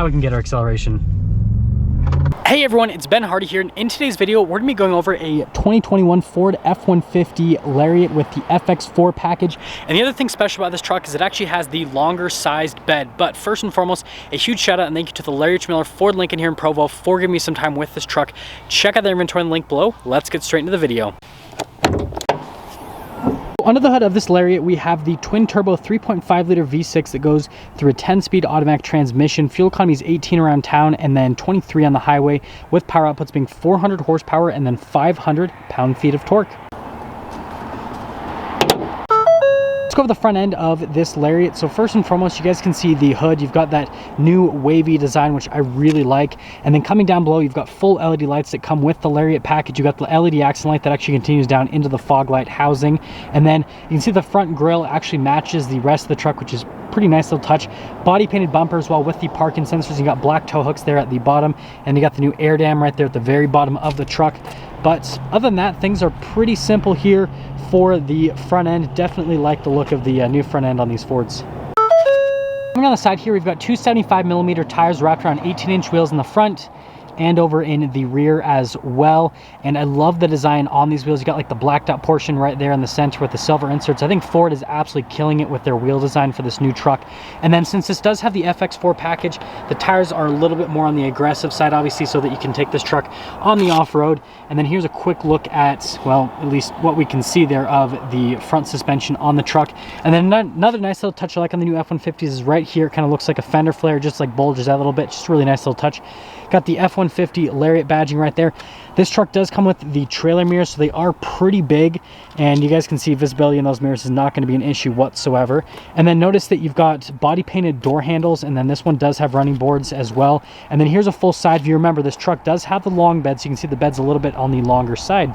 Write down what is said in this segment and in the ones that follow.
we can get our acceleration. Hey everyone, it's Ben Hardy here, and in today's video we're going to be going over a 2021 Ford F-150 Lariat with the FX4 package. And the other thing special about this truck is it actually has the longer sized bed. But first and foremost, a huge shout out and thank you to the Lariat Miller Ford Lincoln here in Provo for giving me some time with this truck. Check out their inventory in the link below. Let's get straight into the video. Under the hood of this Lariat, we have the twin-turbo 3.5-liter V6 that goes through a 10-speed automatic transmission. Fuel economy is 18 around town and then 23 on the highway, with power outputs being 400 horsepower and then 500 pound-feet of torque. Let's go over the front end of this Lariat. So first and foremost, you guys can see the hood. You've got that new wavy design, which I really like. And then coming down below, you've got full LED lights that come with the Lariat package. You've got the LED accent light that actually continues down into the fog light housing. And then you can see the front grille actually matches the rest of the truck, which is pretty nice little touch. Body painted bumper as well with the parking sensors. You got black tow hooks there at the bottom, and you got the new air dam right there at the very bottom of the truck. But other than that, things are pretty simple here for the front end. Definitely like the look of the new front end on these Fords. Coming on the side here, we've got two 75mm tires wrapped around 18-inch wheels in the front and over in the rear as well. And I love the design on these wheels. You got like the blacked out portion right there in the center with the silver inserts. I think Ford is absolutely killing it with their wheel design for this new truck. And then since this does have the FX4 package, the tires are a little bit more on the aggressive side, obviously, so that you can take this truck on the off-road. And then here's a quick look at, well, at least what we can see there of the front suspension on the truck. And then another nice little touch I like on the new F-150s is right here. It kind of looks like a fender flare, just like bulges out a little bit. Just a really nice little touch. Got the F-150 Lariat badging right there. This truck does come with the trailer mirrors, so they are pretty big, and you guys can see visibility in those mirrors is not going to be an issue whatsoever. And then notice that you've got body painted door handles, and then this one does have running boards as well. And then here's a full side view. Remember, this truck does have the long bed, so you can see the bed's a little bit on the longer side.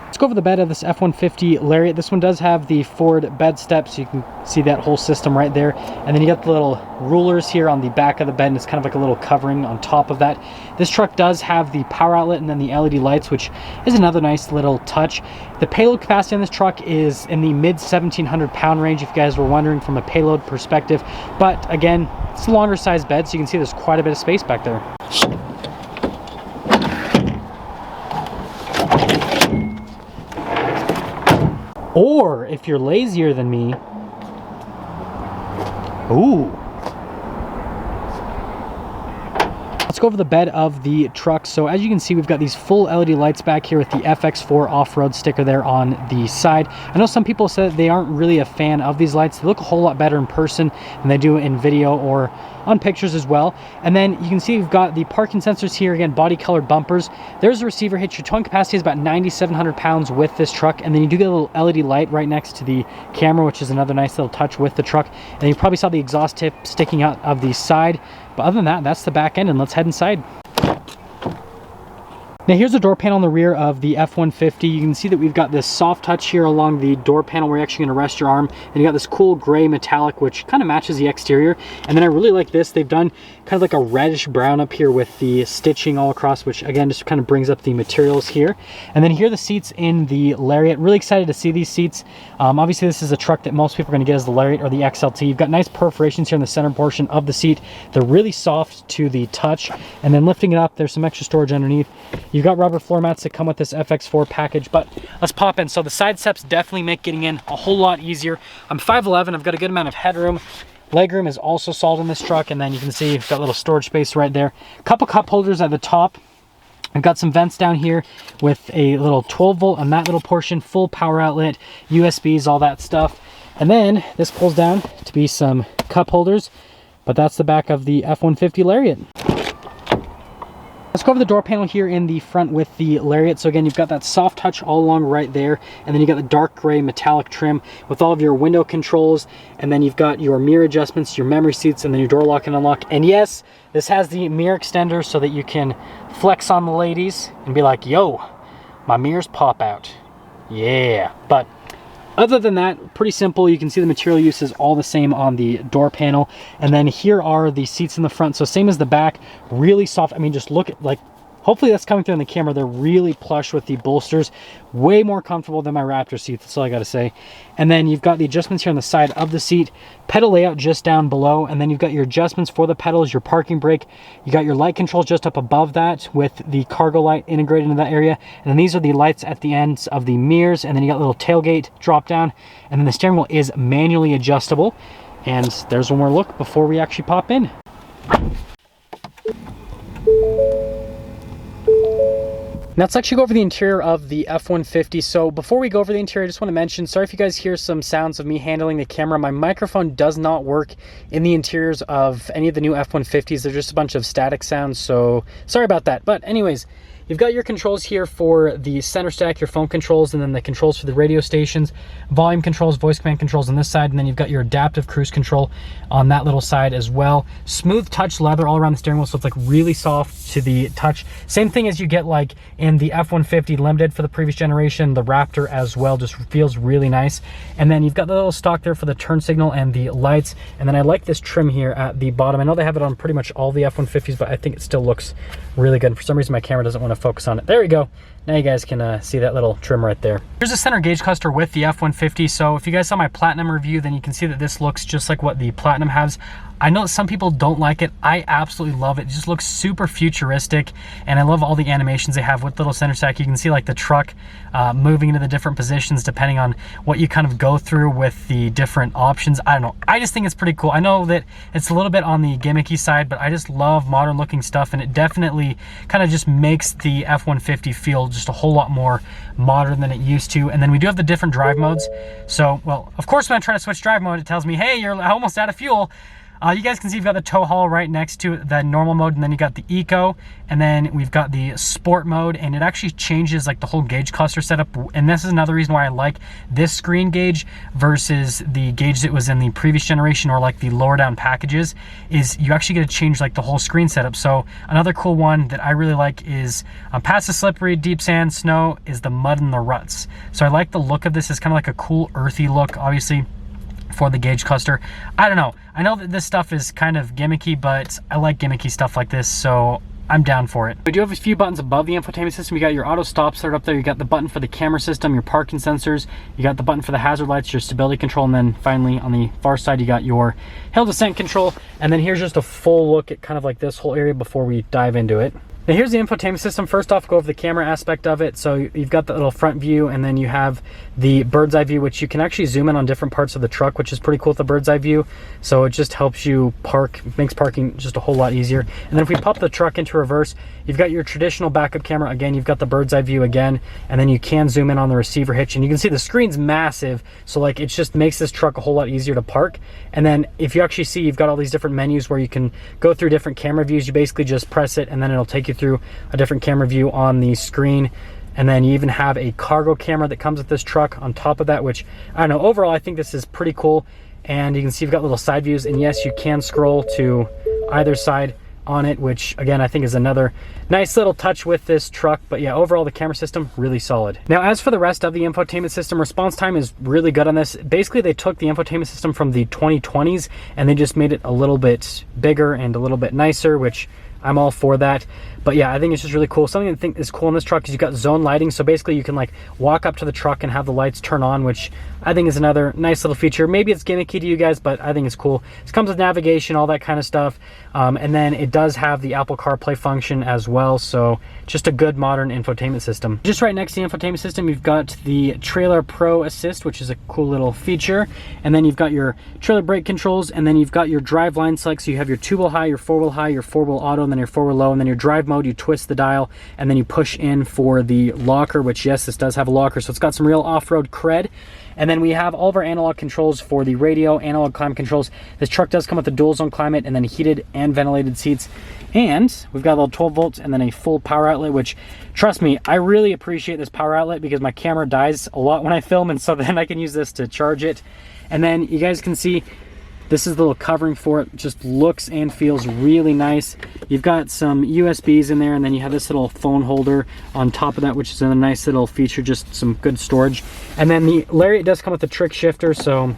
Let's go over the bed of this F-150 Lariat. This one does have the Ford bed steps, so you can see that whole system right there. And then you got the little rulers here on the back of the bed, and it's kind of like a little covering on top of that. This truck does have the power outlet and then the LED lights, which is another nice little touch. The payload capacity on this truck is in the mid 1,700 pound range, if you guys were wondering from a payload perspective. But again, it's a longer size bed, so you can see there's quite a bit of space back there. Or if you're lazier than me, ooh. Let's go over the bed of the truck. So as you can see, we've got these full LED lights back here with the FX4 off-road sticker there on the side. I know some people said they aren't really a fan of these lights. They look a whole lot better in person than they do in video or on pictures as well. And then you can see we've got the parking sensors here, again, body colored bumpers. There's a receiver hitch. Your towing capacity is about 9,700 pounds with this truck. And then you do get a little LED light right next to the camera, which is another nice little touch with the truck. And you probably saw the exhaust tip sticking out of the side. But other than that, that's the back end, and let's head inside. Now here's the door panel on the rear of the F-150. You can see that we've got this soft touch here along the door panel where you're actually going to rest your arm. And you got this cool gray metallic, which kind of matches the exterior. And then I really like this. They've done kind of like a reddish brown up here with the stitching all across, which again just kind of brings up the materials here. And then here are the seats in the Lariat. Really excited to see these seats. Obviously this is a truck that most people are going to get as the Lariat or the XLT. You've got nice perforations here in the center portion of the seat. They're really soft to the touch. And then lifting it up, there's some extra storage underneath. You've got rubber floor mats that come with this FX4 package, but let's pop in. So the side steps definitely make getting in a whole lot easier. I'm 5'11", I've got a good amount of headroom. Legroom is also solid in this truck, and then you can see you've got a little storage space right there. Couple cup holders at the top. I've got some vents down here with a little 12 volt on that little portion, full power outlet, USBs, all that stuff. And then this pulls down to be some cup holders, but that's the back of the F-150 Lariat. Let's go over the door panel here in the front with the Lariat. So again, you've got that soft touch all along right there, and then you got the dark gray metallic trim with all of your window controls, and then you've got your mirror adjustments, your memory seats, and then your door lock and unlock. And yes, this has the mirror extender so that you can flex on the ladies and be like, yo, my mirrors pop out. Yeah. But Other than that, pretty simple. You can see the material use is all the same on the door panel. And then here are the seats in the front. So same as the back, really soft. I mean, just look at, like, hopefully that's coming through in the camera. They're really plush with the bolsters. Way more comfortable than my Raptor seat. That's all I got to say. And then you've got the adjustments here on the side of the seat. Pedal layout just down below. And then you've got your adjustments for the pedals, your parking brake. You got your light controls just up above that with the cargo light integrated into that area. And then these are the lights at the ends of the mirrors. And then you got a little tailgate drop down. And then the steering wheel is manually adjustable. And there's one more look before we actually pop in. Now let's actually go over the interior of the F-150. So before we go over the interior, I just want to mention, sorry if you guys hear some sounds of me handling the camera. My microphone does not work in the interiors of any of the new F-150s. They're just a bunch of static sounds, so sorry about that. But anyways, you've got your controls here for the center stack, your phone controls, and then the controls for the radio stations, volume controls, voice command controls on this side, and then you've got your adaptive cruise control on that little side as well. Smooth touch leather all around the steering wheel, so it's like really soft to the touch. Same thing as you get like in the F-150 Limited for the previous generation, the Raptor as well, just feels really nice. And then you've got the little stock there for the turn signal and the lights. And then I like this trim here at the bottom. I know they have it on pretty much all the F-150s, but I think it still looks really good. And for some reason, my camera doesn't want to focus on it. There we go. Now you guys can see that little trim right there. Here's a center gauge cluster with the F-150. So if you guys saw my Platinum review, then you can see that this looks just like what the Platinum has. I know that some people don't like it. I absolutely love it. It just looks super futuristic, and I love all the animations they have with little center stack. You can see like the truck moving into the different positions depending on what you kind of go through with the different options. I don't know. I just think it's pretty cool. I know that it's a little bit on the gimmicky side, but I just love modern looking stuff, and it definitely kind of just makes the F-150 feel just a whole lot more modern than it used to. And then we do have the different drive modes. So, well, of course, when I try to switch drive mode, it tells me, hey, you're almost out of fuel. You guys can see you've got the tow haul right next to the normal mode, and then you got the eco, and then we've got the sport mode, and it actually changes like the whole gauge cluster setup. And this is another reason why I like this screen gauge versus the gauge that was in the previous generation or like the lower down packages, is you actually get to change like the whole screen setup. So another cool one that I really like is past the slippery, deep sand, snow is the mud and the ruts. So I like the look of this. It's kind of like a cool earthy look, obviously, for the gauge cluster. I don't know. I know that this stuff is kind of gimmicky, but I like gimmicky stuff like this, so I'm down for it. We do have a few buttons above the infotainment system. You got your auto stop start up there. You got the button for the camera system, your parking sensors. You got the button for the hazard lights, your stability control, and then finally on the far side, you got your hill descent control. And then here's just a full look at kind of like this whole area before we dive into it. Now here's the infotainment system. First off, go over the camera aspect of it. So you've got the little front view, and then you have the bird's eye view, which you can actually zoom in on different parts of the truck, which is pretty cool with the bird's eye view. So it just helps you park, makes parking just a whole lot easier. And then if we pop the truck into reverse, you've got your traditional backup camera. Again, you've got the bird's eye view again, and then you can zoom in on the receiver hitch, and you can see the screen's massive. So like it just makes this truck a whole lot easier to park. And then if you actually see, you've got all these different menus where you can go through different camera views. You basically just press it, and then it'll take you through a different camera view on the screen. And then you even have a cargo camera that comes with this truck on top of that, which I don't know, overall I think this is pretty cool. And you can see you've got little side views, and yes, you can scroll to either side on it, which again I think is another nice little touch with this truck. But yeah, overall the camera system really solid. Now as for the rest of the infotainment system, response time is really good on this. Basically they took the infotainment system from the 2020s and they just made it a little bit bigger and a little bit nicer, which I'm all for that. But yeah, I think it's just really cool. Something I think is cool in this truck is you've got zone lighting. So basically you can like walk up to the truck and have the lights turn on, which I think is another nice little feature. Maybe it's gimmicky to you guys, but I think it's cool. This comes with navigation, all that kind of stuff. And then it does have the Apple CarPlay function as well. So just a good modern infotainment system. Just right next to the infotainment system, you've got the Trailer Pro Assist, which is a cool little feature. And then you've got your trailer brake controls, and then you've got your drive line select. So you have your 2-wheel high, your 4-wheel high, your 4-wheel auto, and then your 4-wheel low, and then your drive mode, you twist the dial, and then you push in for the locker, which yes, this does have a locker. So it's got some real off-road cred. And then we have all of our analog controls for the radio, analog climate controls. This truck does come with a dual zone climate and then heated and ventilated seats. And we've got a little 12 volts and then a full power outlet, which trust me, I really appreciate this power outlet because my camera dies a lot when I film, and so then I can use this to charge it. And then you guys can see This is the little covering for it. Just looks and feels really nice. You've got some USBs in there, and then you have this little phone holder on top of that, which is a nice little feature, just some good storage. And then the Lariat does come with a trick shifter, so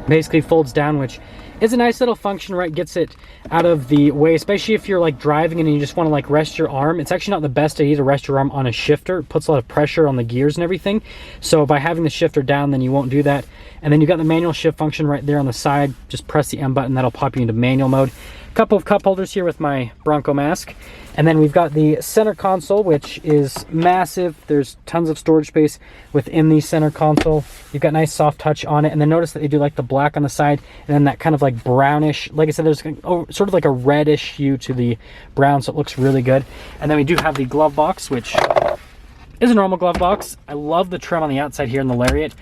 basically folds down, which is a nice little function, right? Gets it out of the way, especially if you're like driving and you just want to like rest your arm. It's actually not the best idea to rest your arm on a shifter. It puts a lot of pressure on the gears and everything. So by having the shifter down, then you won't do that. And then you got the manual shift function right there on the side. Just press the M button, that'll pop you into manual mode. A couple of cup holders here with my Bronco mask. And then we've got the center console, which is massive. There's tons of storage space within the center console. You've got nice soft touch on it. And then notice that they do like the black on the side and then that kind of like brownish, like I said, there's sort of like a reddish hue to the brown, so it looks really good. And then we do have the glove box, which is a normal glove box. I love the trim on the outside here in the Lariat,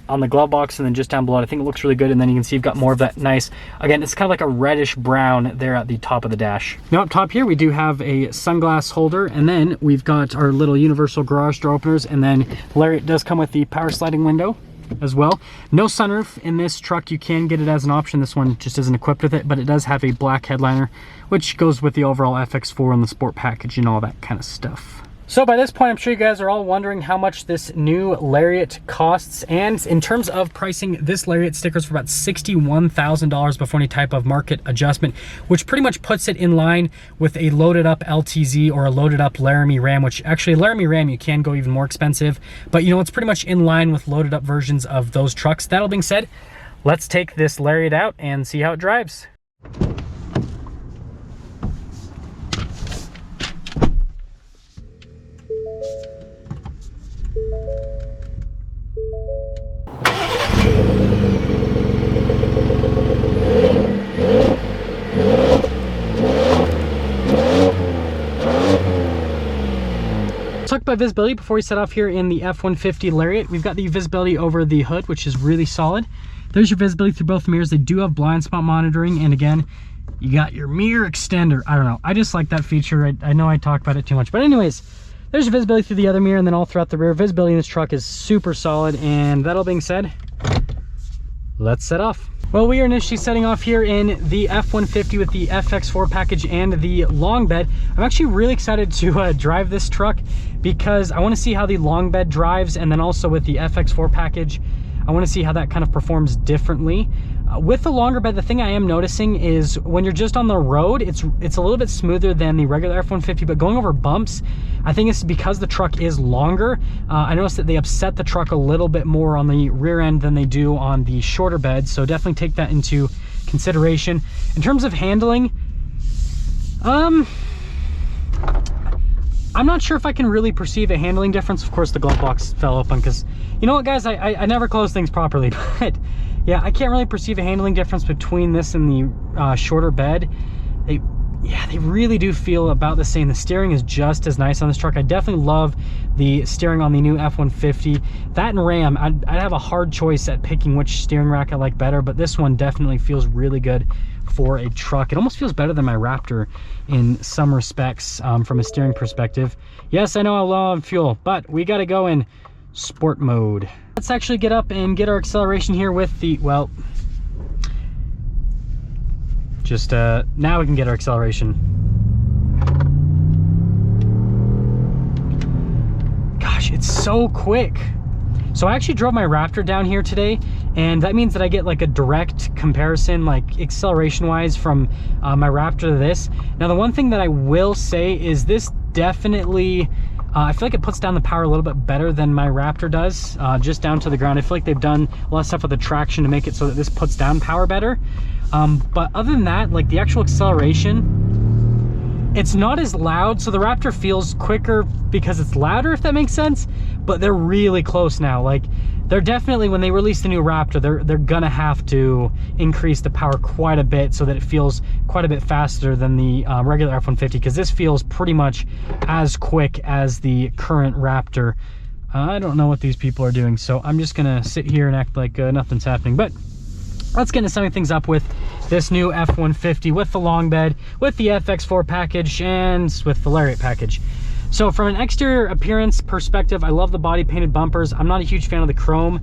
on the glove box, and then just down below I think it looks really good. And then you can see you've got more of that nice, again, it's kind of like a reddish brown there at the top of the dash. Now up top here we do have a sunglass holder, and then we've got our little universal garage door openers, and then Lariat does come with the power sliding window as well. No sunroof in this truck. You can get it as an option. This one just isn't equipped with it, but it does have a black headliner, which goes with the overall FX4 and the sport package and all that kind of stuff. So by this point, I'm sure you guys are all wondering how much this new Lariat costs. And in terms of pricing, this Lariat stickers for about $61,000 before any type of market adjustment, which pretty much puts it in line with a loaded up LTZ or a loaded up Laramie Ram, which actually Laramie Ram, you can go even more expensive, but you know, it's pretty much in line with loaded up versions of those trucks. That all being said, let's take this Lariat out and see how it drives. Talk about visibility before we set off here in the F-150 Lariat. We've got the visibility over the hood, which is really solid. There's your visibility through both mirrors. They do have blind spot monitoring, and again, you got your mirror extender. I don't know, I just like that feature. I know I talk about it too much, but anyways, there's your visibility through the other mirror, and then all throughout the rear. Visibility in this truck is super solid. And that all being said, let's set off. Well, we are initially setting off here in the F-150 with the FX4 package and the long bed. I'm actually really excited to drive this truck because I want to see how the long bed drives, and then also with the FX4 package, I want to see how that kind of performs differently. With the longer bed, the thing I am noticing is when you're just on the road, it's a little bit smoother than the regular F-150, but going over bumps, I think it's because the truck is longer. I noticed that they upset the truck a little bit more on the rear end than they do on the shorter bed, so definitely take that into consideration. In terms of handling, I'm not sure if I can really perceive a handling difference. Of course, the glove box fell open because, you know what, guys, I never close things properly, but yeah, I can't really perceive a handling difference between this and the shorter bed. They really do feel about the same. The steering is just as nice on this truck. I definitely love the steering on the new F-150. That and Ram, I'd have a hard choice at picking which steering rack I like better, but this one definitely feels really good for a truck. It almost feels better than my Raptor in some respects from a steering perspective. Yes, I know I'm low on fuel, but we got to go in sport mode. Let's actually get up and get our acceleration here with the, well, just now we can get our acceleration. Gosh, it's so quick. So I actually drove my Raptor down here today, and that means that I get like a direct comparison, like acceleration wise, from my Raptor to this. Now, the one thing that I will say is this definitely, I feel like it puts down the power a little bit better than my Raptor does, just down to the ground. I feel like they've done a lot of stuff with the traction to make it so that this puts down power better. But other than that, like the actual acceleration, it's not as loud. So the Raptor feels quicker because it's louder, if that makes sense, but they're really close now. Like they're definitely, when they release the new Raptor, they're gonna have to increase the power quite a bit so that it feels quite a bit faster than the regular F-150, because this feels pretty much as quick as the current Raptor. I don't know what these people are doing, so I'm just gonna sit here and act like nothing's happening. But let's get into summing things up with this new F-150 with the long bed, with the FX4 package, and with the Lariat package. So from an exterior appearance perspective, I love the body painted bumpers. I'm not a huge fan of the chrome.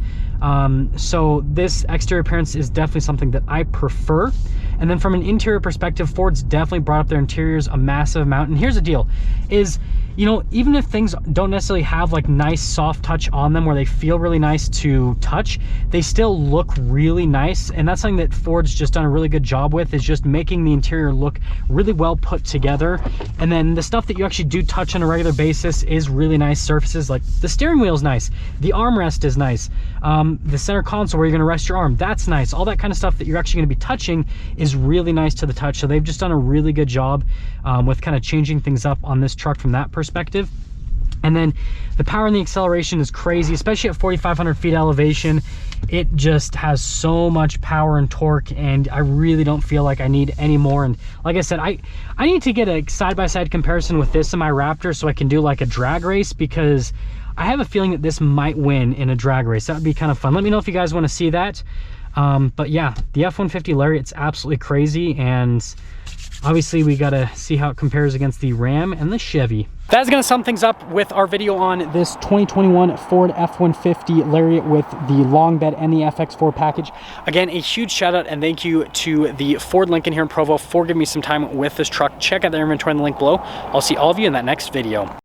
So this exterior appearance is definitely something that I prefer. And then from an interior perspective, Ford's definitely brought up their interiors a massive amount. And here's the deal is, you know, even if things don't necessarily have like nice soft touch on them where they feel really nice to touch, they still look really nice. And that's something that Ford's just done a really good job with, is just making the interior look really well put together. And then the stuff that you actually do touch on a regular basis is really nice surfaces. Like the steering wheel is nice, the armrest is nice, the center console where you're going to rest your arm, that's nice. All that kind of stuff that you're actually going to be touching is really nice to the touch. So they've just done a really good job with kind of changing things up on this truck from that perspective. And then the power and the acceleration is crazy, especially at 4,500 feet elevation. It just has so much power and torque, and I really don't feel like I need any more. And like I said, I need to get a side-by-side comparison with this and my Raptor so I can do like a drag race, because I have a feeling that this might win in a drag race. That would be kind of fun. Let me know if you guys want to see that. But yeah, the F-150 Lariat's absolutely crazy, and obviously we got to see how it compares against the Ram and the Chevy. That's going to sum things up with our video on this 2021 Ford F-150 Lariat with the long bed and the FX4 package. Again, a huge shout out and thank you to the Ford Lincoln here in Provo for giving me some time with this truck. Check out their inventory in the link below. I'll see all of you in that next video.